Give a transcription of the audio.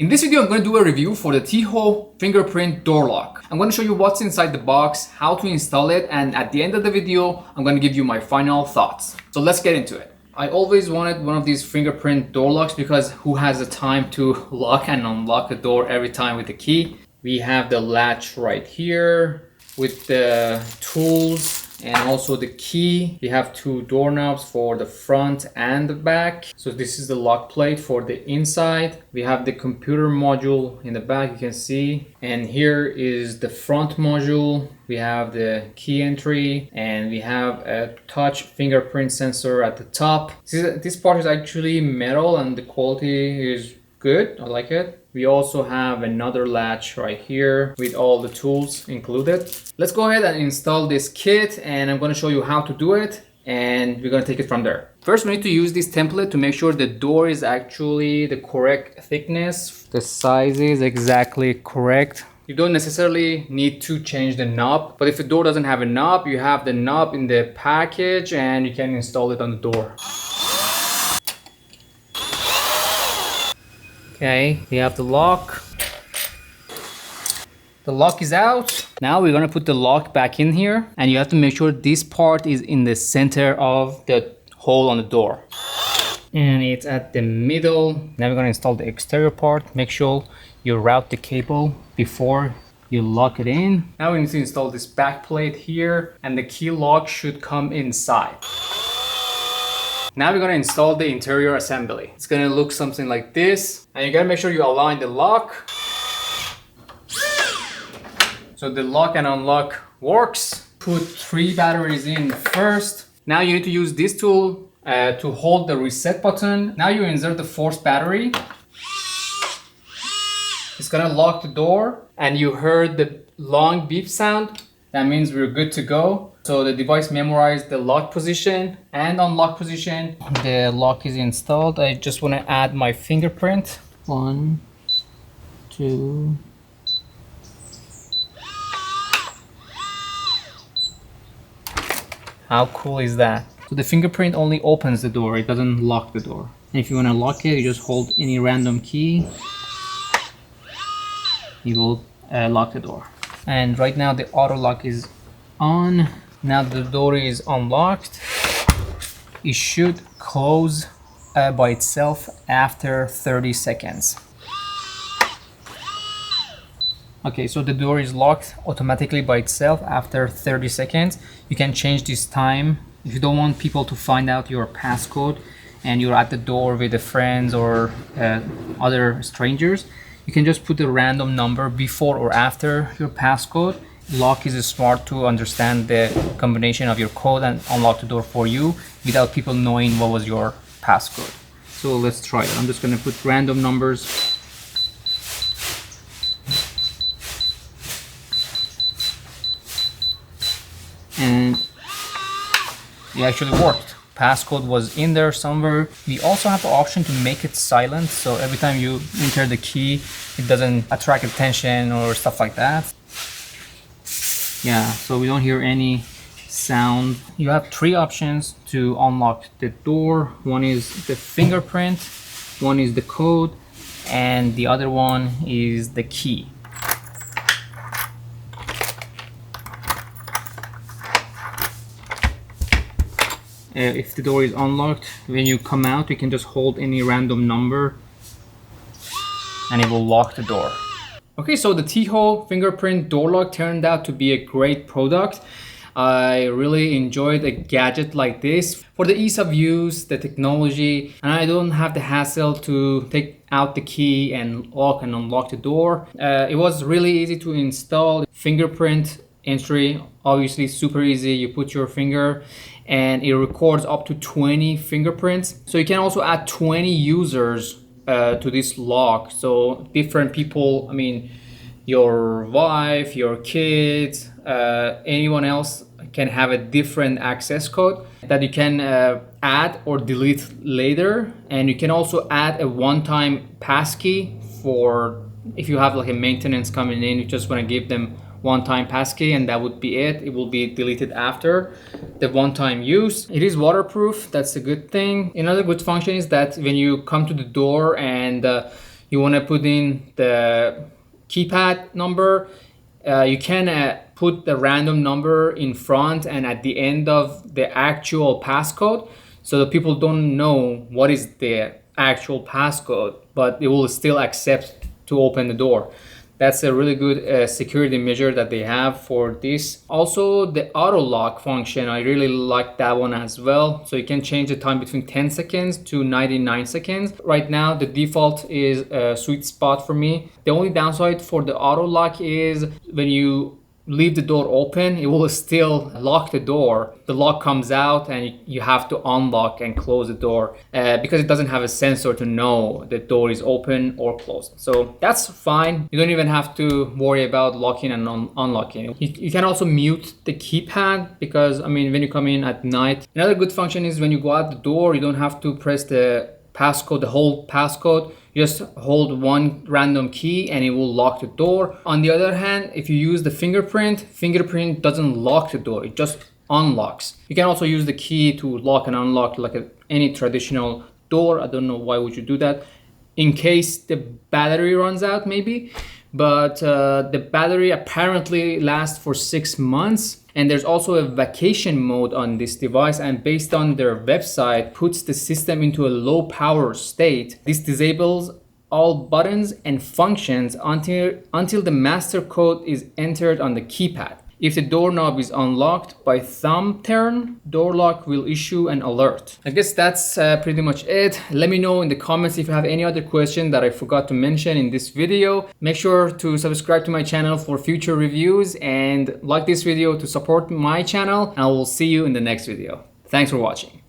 In this video, I'm going to do a review for the TEEHO fingerprint door lock. I'm going to show you what's inside the box, how to install it, and at the end of the video, I'm going to give you my final thoughts. So let's get into it. I always wanted one of these fingerprint door locks because who has the time to lock and unlock a door every time with the key? We have the latch right here with the tools and also the key. We have two doorknobs for the front and the back. So this is the lock plate for the inside. We have the computer module in the back, you can see. And here is the front module. We have the key entry and we have a touch fingerprint sensor at the top. This part is actually metal and the quality is good. I like it. We also have another latch right here with all the tools included. Let's go ahead and install this kit and I'm going to show you how to do it and we're going to take it from there. First, we need to use this template to make sure the door is actually the correct thickness. The size is exactly correct. You don't necessarily need to change the knob, but if the door doesn't have a knob, you have the knob in the package and you can install it on the door. Okay, we have the lock. The lock is out. Now we're gonna put the lock back in here and you have to make sure this part is in the center of the hole on the door. And it's at the middle. Now we're gonna install the exterior part. Make sure you route the cable before you lock it in. Now we need to install this back plate here and the key lock should come inside. Now we're going to install the interior assembly. It's going to look something like this. And you got to make sure you align the lock. So the lock and unlock works. Put 3 batteries in first. Now you need to use this tool to hold the reset button. Now you insert the fourth battery. It's going to lock the door. And you heard the long beep sound. That means we're good to go. So the device memorized the lock position and unlock position. The lock is installed. I just want to add my fingerprint. 1, 2. How cool is that? So the fingerprint only opens the door, it doesn't lock the door. And if you want to lock it, you just hold any random key. You will lock the door. And right now the auto lock is on. Now the door is unlocked. It should close by itself after 30 seconds. Okay, so the door is locked automatically by itself after 30 seconds. You can change this time. If you don't want people to find out your passcode and you're at the door with the friends or other strangers, you can just put a random number before or after your passcode. Lock is smart to understand the combination of your code and unlock the door for you without people knowing what was your passcode. So let's try it. I'm just going to put random numbers. And it actually worked. Passcode was in there somewhere. We also have the option to make it silent, so every time you enter the key, it doesn't attract attention or stuff like that. Yeah, so we don't hear any sound. You have 3 options to unlock the door. One is the fingerprint, one is the code, and the other one is the key. If the door is unlocked, when you come out, you can just hold any random number and it will lock the door. Okay, so the TEEHO fingerprint door lock turned out to be a great product. I really enjoyed a gadget like this for the ease of use, the technology, and I don't have the hassle to take out the key and lock and unlock the door. It was really easy to install. Fingerprint entry, obviously super easy. You put your finger and it records up to 20 fingerprints. So you can also add 20 users to this lock, so different people, I mean your wife, your kids, anyone else can have a different access code that you can add or delete later. And you can also add a one-time passkey for if you have like a maintenance coming in, you just want to give them one-time passkey and that would be it. It will be deleted after the one-time use. It is waterproof, that's a good thing. Another good function is that when you come to the door and you want to put in the keypad number. You can put the random number in front and at the end of the actual passcode, so that people don't know what is the actual passcode, but it will still accept to open the door. That's a really good security measure that they have for this. Also, the auto lock function, I really like that one as well. So you can change the time between 10 seconds to 99 seconds. Right now, the default is a sweet spot for me. The only downside for the auto lock is when you leave the door open, it will still lock the door. The lock comes out and you have to unlock and close the door because it doesn't have a sensor to know the door is open or closed. So that's fine. You don't even have to worry about locking and unlocking. You can also mute the keypad because, I mean, when you come in at night. Another good function is when you go out the door, you don't have to press the passcode, the whole passcode. You just hold one random key and it will lock the door. On the other hand, if you use the fingerprint doesn't lock the door, it just unlocks. You can also use the key to lock and unlock like any traditional door. I don't know why would you do that. In case the battery runs out maybe, but the battery apparently lasts for 6 months. And there's also a vacation mode on this device, and based on their website, puts the system into a low power state. This disables all buttons and functions until the master code is entered on the keypad. If the doorknob is unlocked by thumb turn, door lock will issue an alert. I guess that's pretty much it. Let me know in the comments if you have any other question that I forgot to mention in this video. Make sure to subscribe to my channel for future reviews and like this video to support my channel. And I will see you in the next video. Thanks for watching.